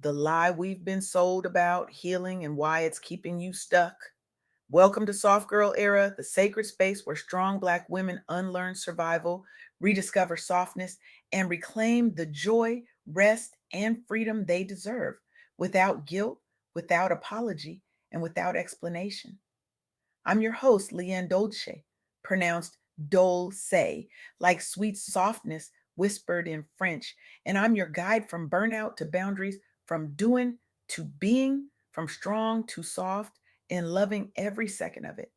the lie we've been sold about healing and why it's keeping you stuck. Welcome to Soft Girl Era, the sacred space where strong Black women unlearn survival, rediscover softness, and reclaim the joy, rest, and freedom they deserve without guilt, without apology, and without explanation. I'm your host, LeAnne Dolce, pronounced Dolce, like sweet softness whispered in French. And I'm your guide from burnout to boundaries, from doing to being, from strong to soft, and loving every second of it.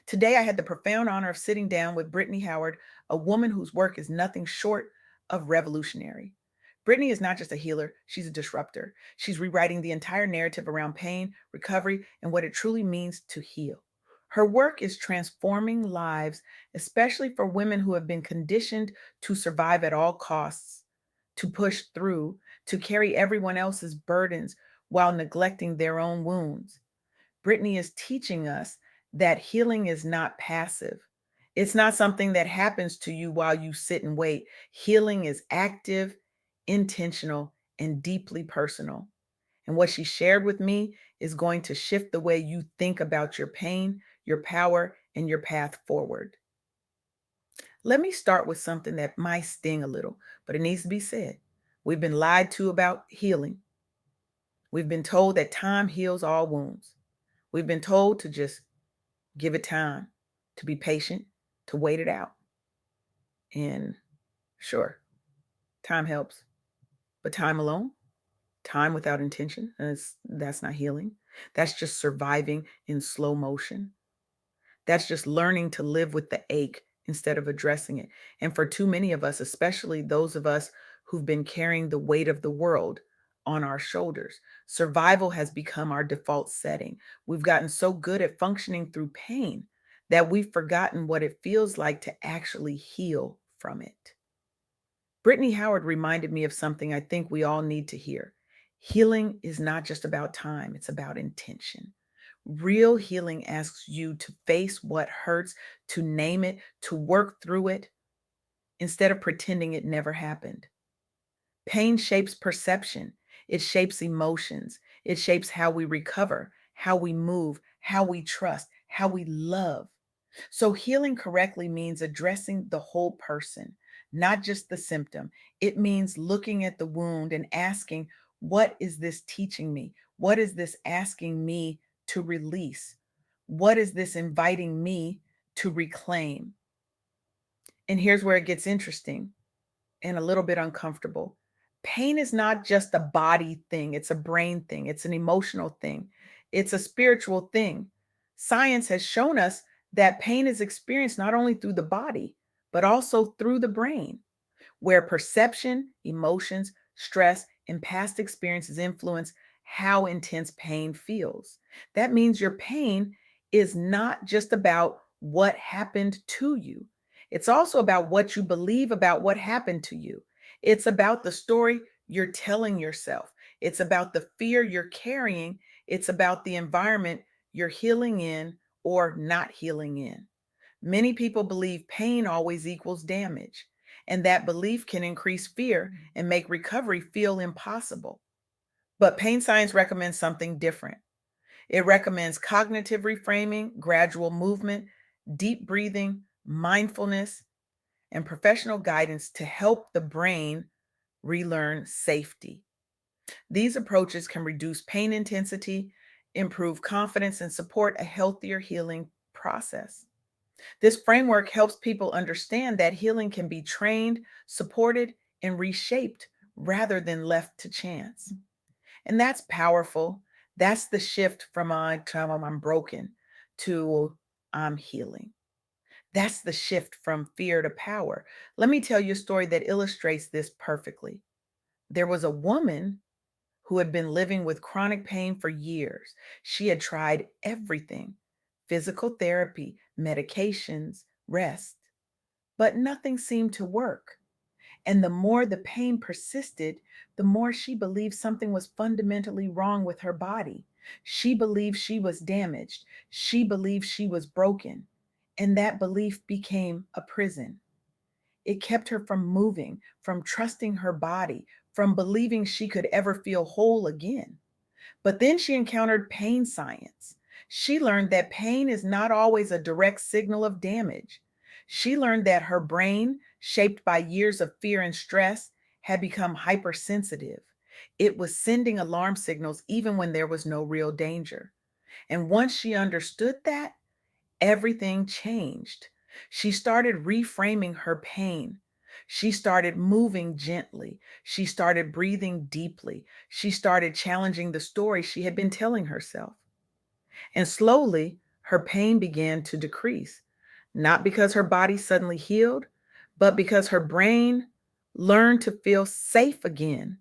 Today, I had the profound honor of sitting down with Brittny Howard, a woman whose work is nothing short of revolutionary. Brittny is not just a healer, she's a disruptor. She's rewriting the entire narrative around pain, recovery, and what it truly means to heal. Her work is transforming lives, especially for women who have been conditioned to survive at all costs, to push through, to carry everyone else's burdens while neglecting their own wounds. Brittny is teaching us that healing is not passive. It's not something that happens to you while you sit and wait. Healing is active, intentional, and deeply personal. And what she shared with me is going to shift the way you think about your pain, your power, and your path forward. Let me start with something that might sting a little, but it needs to be said. We've been lied to about healing. We've been told that time heals all wounds. We've been told to just give it time, to be patient, to wait it out. And sure, time helps, but time alone, time without intention, that's not healing. That's just surviving in slow motion. That's just learning to live with the ache instead of addressing it. And for too many of us, especially those of us who've been carrying the weight of the world on our shoulders, survival has become our default setting. We've gotten so good at functioning through pain that we've forgotten what it feels like to actually heal from it. Brittany Howard reminded me of something I think we all need to hear. Healing is not just about time, it's about intention. Real healing asks you to face what hurts, to name it, to work through it instead of pretending it never happened. Pain shapes perception, it shapes emotions, it shapes how we recover, how we move, how we trust, how we love. So, healing correctly means addressing the whole person, not just the symptom. It means looking at the wound and asking, what is this teaching me? What is this asking me to release? What is this inviting me to reclaim? And here's where it gets interesting and a little bit uncomfortable. Pain is not just a body thing, it's a brain thing, it's an emotional thing, it's a spiritual thing. Science has shown us that pain is experienced not only through the body, but also through the brain, where perception, emotions, stress, and past experiences influence how intense pain feels. That means your pain is not just about what happened to you, it's also about what you believe about what happened to you. It's about the story you're telling yourself, it's about the fear you're carrying, it's about the environment you're healing in or not healing in. Many people believe pain always equals damage, and that belief can increase fear and make recovery feel impossible. But pain science recommends something different. It recommends cognitive reframing, gradual movement, deep breathing, mindfulness, and professional guidance to help the brain relearn safety. These approaches can reduce pain intensity, improve confidence, and support a healthier healing process. This framework helps people understand that healing can be trained, supported, and reshaped rather than left to chance. And that's powerful. That's the shift from I'm broken to I'm healing. That's the shift from fear to power. Let me tell you a story that illustrates this perfectly. There was a woman who had been living with chronic pain for years. She had tried everything: physical therapy, medications, rest, but nothing seemed to work. And the more the pain persisted, the more she believed something was fundamentally wrong with her body. She believed she was damaged. She believed she was broken. And that belief became a prison. It kept her from moving, from trusting her body, from believing she could ever feel whole again. But then she encountered pain science. She learned that pain is not always a direct signal of damage. She learned that her brain, shaped by years of fear and stress, had become hypersensitive. It was sending alarm signals even when there was no real danger. And once she understood that, everything changed. She started reframing her pain. She started moving gently. She started breathing deeply. She started challenging the story she had been telling herself. And slowly, her pain began to decrease, not because her body suddenly healed, but because her brain learned to feel safe again.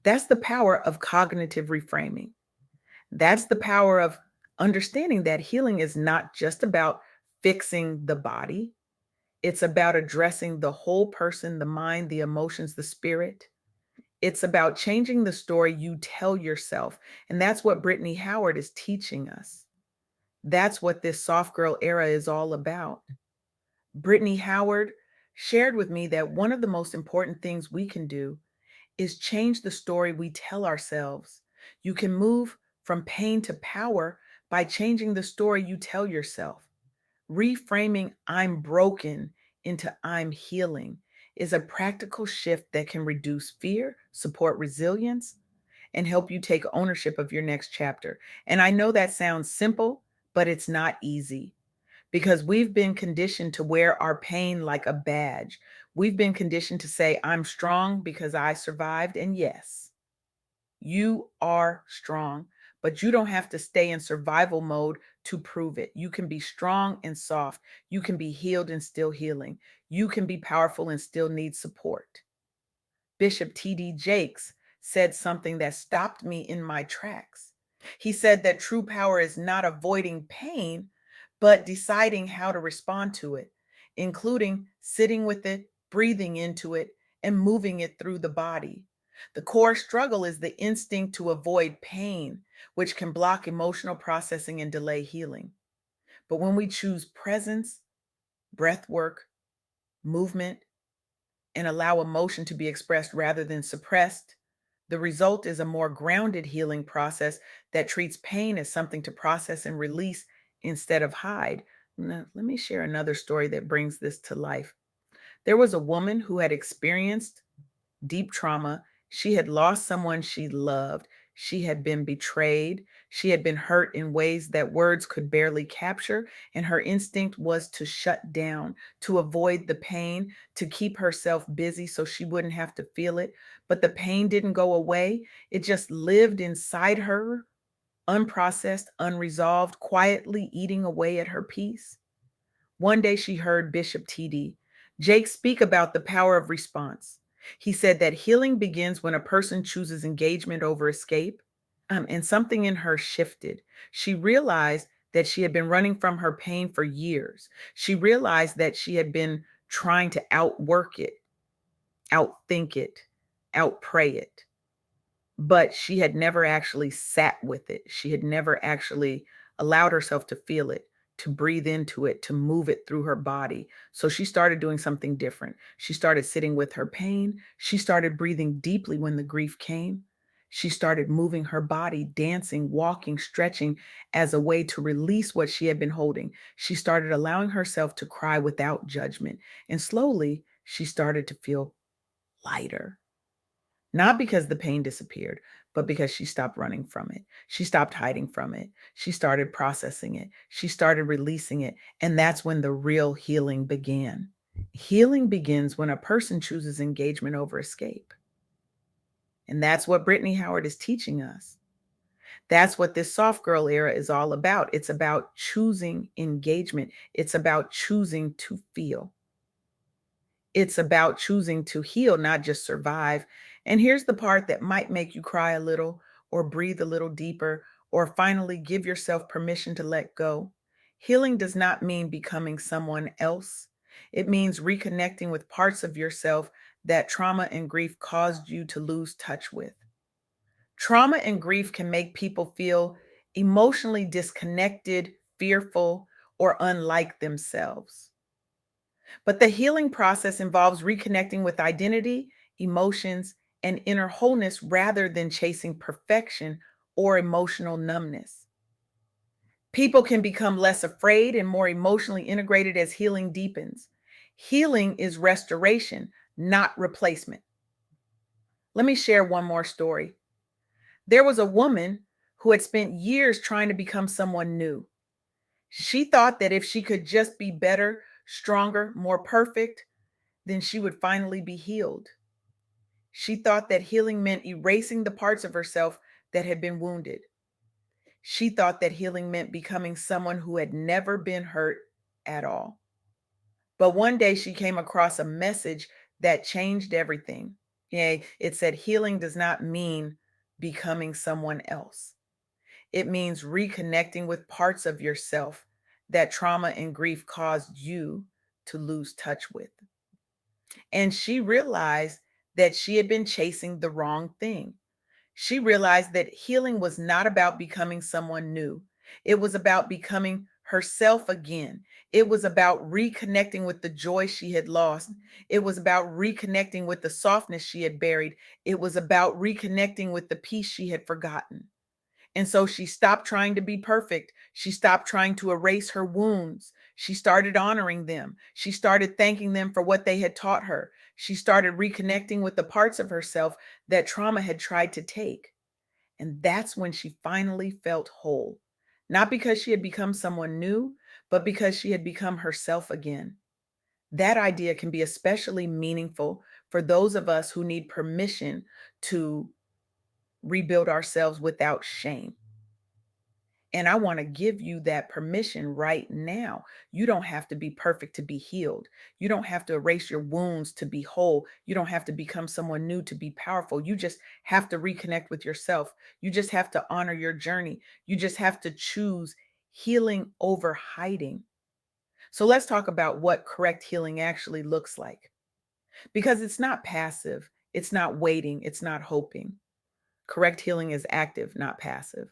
That's the power of cognitive reframing. That's the power of understanding that healing is not just about fixing the body, it's about addressing the whole person, the mind, the emotions, the spirit. It's about changing the story you tell yourself. And that's what Brittany Howard is teaching us. That's what this soft girl era is all about. Brittany Howard shared with me that one of the most important things we can do is change the story we tell ourselves. You can move from pain to power by changing the story you tell yourself. Reframing "I'm broken" into "I'm healing" is a practical shift that can reduce fear, support resilience, and help you take ownership of your next chapter. And I know that sounds simple, but it's not easy because we've been conditioned to wear our pain like a badge. We've been conditioned to say, "I'm strong because I survived." And yes, you are strong, but you don't have to stay in survival mode to prove it. You can be strong and soft. You can be healed and still healing. You can be powerful and still need support. Bishop T.D. Jakes said something that stopped me in my tracks. He said that true power is not avoiding pain, but deciding how to respond to it, including sitting with it, breathing into it, and moving it through the body. The core struggle is the instinct to avoid pain, which can block emotional processing and delay healing. But when we choose presence, breath work, movement, and allow emotion to be expressed rather than suppressed, the result is a more grounded healing process that treats pain as something to process and release instead of hide. Now, let me share another story that brings this to life. There was a woman who had experienced deep trauma. She had lost someone she loved. She had been betrayed. She had been hurt in ways that words could barely capture. And her instinct was to shut down, to avoid the pain, to keep herself busy so she wouldn't have to feel it. But the pain didn't go away. It just lived inside her, unprocessed, unresolved, quietly eating away at her peace. One day she heard Bishop T.D. Jake speak about the power of response. He said that healing begins when a person chooses engagement over escape. And something in her shifted. She realized that she had been running from her pain for years. She realized that she had been trying to outwork it, outthink it, outpray it, but she had never actually sat with it. She had never actually allowed herself to feel it, to breathe into it, to move it through her body. So she started doing something different. She started sitting with her pain. She started breathing deeply when the grief came. She started moving her body, dancing, walking, stretching as a way to release what she had been holding. She started allowing herself to cry without judgment. And slowly, she started to feel lighter. Not because the pain disappeared, but because she stopped running from it. She stopped hiding from it. She started processing it. She started releasing it. And that's when the real healing began. Healing begins when a person chooses engagement over escape. And that's what Brittany Howard is teaching us. That's what this soft girl era is all about. It's about choosing engagement, it's about choosing to feel. It's about choosing to heal, not just survive. And here's the part that might make you cry a little, or breathe a little deeper, or finally give yourself permission to let go. Healing does not mean becoming someone else, it means reconnecting with parts of yourself that trauma and grief caused you to lose touch with. Trauma and grief can make people feel emotionally disconnected, fearful, or unlike themselves. But the healing process involves reconnecting with identity, emotions, and inner wholeness rather than chasing perfection or emotional numbness. People can become less afraid and more emotionally integrated as healing deepens. Healing is restoration, not replacement. Let me share one more story. There was a woman who had spent years trying to become someone new. She thought that if she could just be better, stronger, more perfect, then she would finally be healed. She thought that healing meant erasing the parts of herself that had been wounded. She thought that healing meant becoming someone who had never been hurt at all. But one day she came across a message that changed everything. Yeah, it said healing does not mean becoming someone else. It means reconnecting with parts of yourself that trauma and grief caused you to lose touch with. And she realized that she had been chasing the wrong thing. She realized that healing was not about becoming someone new. It was about becoming herself again. It was about reconnecting with the joy she had lost. It was about reconnecting with the softness she had buried. It was about reconnecting with the peace she had forgotten. And so she stopped trying to be perfect. She stopped trying to erase her wounds. She started honoring them. She started thanking them for what they had taught her. She started reconnecting with the parts of herself that trauma had tried to take. And that's when she finally felt whole. Not because she had become someone new, but because she had become herself again. That idea can be especially meaningful for those of us who need permission to rebuild ourselves without shame. And I want to give you that permission right now. You don't have to be perfect to be healed. You don't have to erase your wounds to be whole. You don't have to become someone new to be powerful. You just have to reconnect with yourself. You just have to honor your journey. You just have to choose healing over hiding. So let's talk about what correct healing actually looks like. Because it's not passive, it's not waiting, it's not hoping. Correct healing is active, not passive.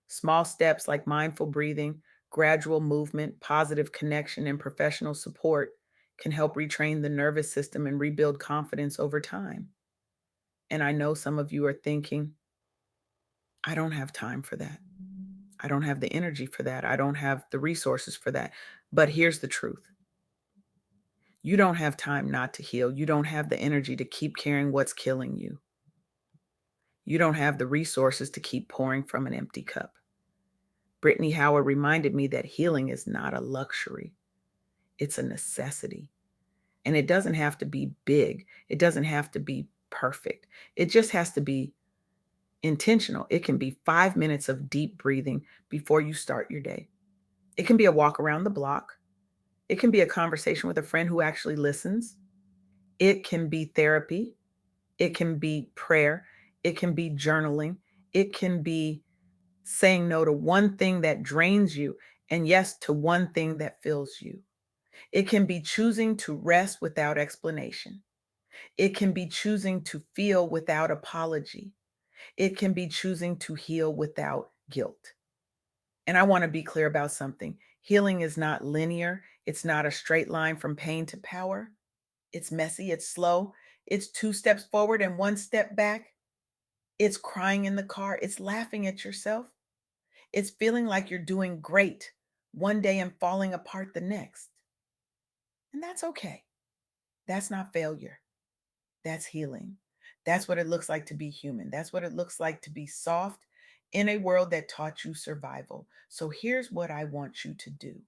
Small steps like mindful breathing, gradual movement, positive connection, and professional support can help retrain the nervous system and rebuild confidence over time. And I know some of you are thinking, I don't have time for that. I don't have the energy for that. I don't have the resources for that. But here's the truth: you don't have time not to heal. You don't have the energy to keep carrying what's killing you. You don't have the resources to keep pouring from an empty cup. Brittany Howard reminded me that healing is not a luxury. It's a necessity. And it doesn't have to be big. It doesn't have to be perfect. It just has to be intentional. It can be 5 minutes of deep breathing before you start your day. It can be a walk around the block. It can be a conversation with a friend who actually listens. It can be therapy. It can be prayer. It can be journaling. It can be saying no to one thing that drains you and yes to one thing that fills you. It can be choosing to rest without explanation. It can be choosing to feel without apology. It can be choosing to heal without guilt. And I want to be clear about something. Healing is not linear. It's not a straight line from pain to power. It's messy. It's slow. It's 2 steps forward and 1 step back. It's crying in the car. It's laughing at yourself. It's feeling like you're doing great one day and falling apart the next. And that's okay. That's not failure. That's healing. That's what it looks like to be human. That's what it looks like to be soft in a world that taught you survival. So here's what I want you to do: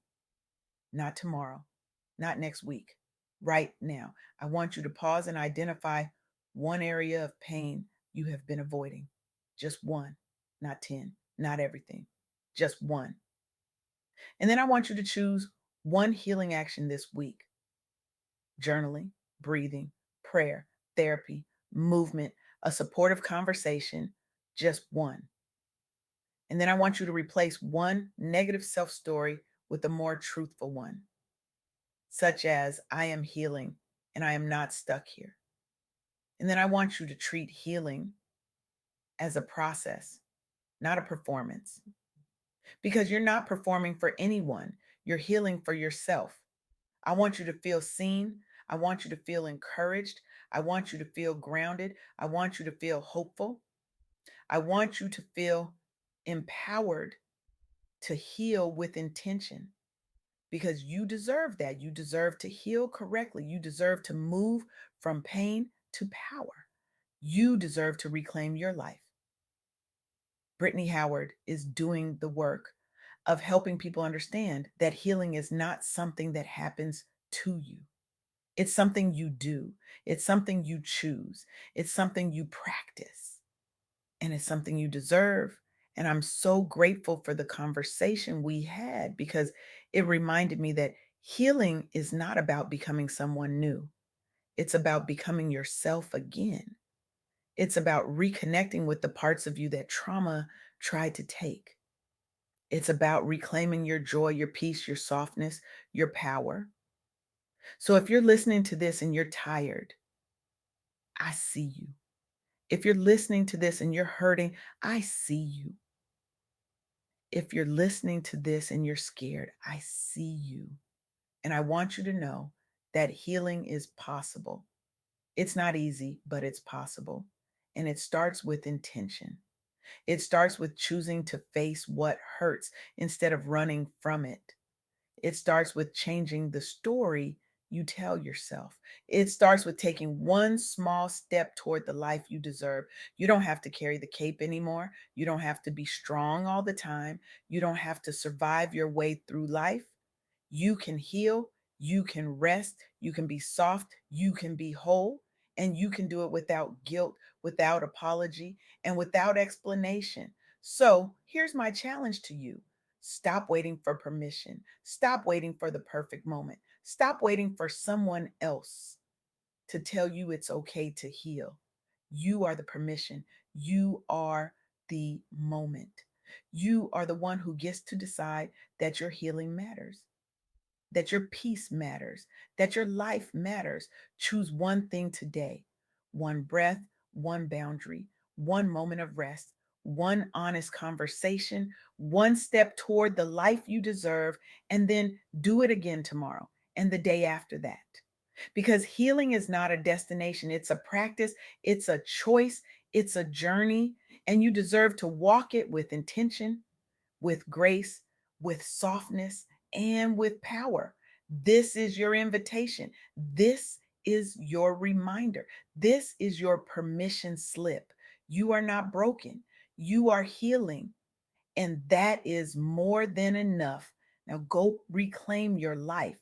not tomorrow, not next week, right now. I want you to pause and identify one area of pain you have been avoiding. Just one, not 10, not everything, just one. And then I want you to choose one healing action this week: journaling, breathing, prayer, therapy, movement, a supportive conversation, just one. And then I want you to replace one negative self story with a more truthful one, such as, I am healing and I am not stuck here. And then I want you to treat healing as a process, not a performance, because you're not performing for anyone, you're healing for yourself. I want you to feel seen. I want you to feel encouraged. I want you to feel grounded. I want you to feel hopeful. I want you to feel empowered to heal with intention because you deserve that. You deserve to heal correctly. You deserve to move from pain to power. You deserve to reclaim your life. Brittany Howard is doing the work of helping people understand that healing is not something that happens to you. It's something you do. It's something you choose. It's something you practice. And it's something you deserve. And I'm so grateful for the conversation we had because it reminded me that healing is not about becoming someone new. It's about becoming yourself again. It's about reconnecting with the parts of you that trauma tried to take. It's about reclaiming your joy, your peace, your softness, your power. So if you're listening to this and you're tired, I see you. If you're listening to this and you're hurting, I see you. If you're listening to this and you're scared, I see you. And I want you to know that healing is possible. It's not easy, but it's possible. And it starts with intention. It starts with choosing to face what hurts instead of running from it. It starts with changing the story you tell yourself. It starts with taking one small step toward the life you deserve. You don't have to carry the cape anymore. You don't have to be strong all the time. You don't have to survive your way through life. You can heal, you can rest, you can be soft, you can be whole, and you can do it without guilt, without apology, and without explanation. So here's my challenge to you. Stop waiting for permission. Stop waiting for the perfect moment. Stop waiting for someone else to tell you it's okay to heal. You are the permission. You are the moment. You are the one who gets to decide that your healing matters, that your peace matters, that your life matters. Choose one thing today: one breath, one boundary, one moment of rest, one honest conversation, one step toward the life you deserve, and then do it again tomorrow and the day after that. Because healing is not a destination, it's a practice, it's a choice, it's a journey, and you deserve to walk it with intention, with grace, with softness, and with power. This is your invitation. This is your reminder. This is your permission slip. You are not broken. You are healing. And that is more than enough. Now go reclaim your life.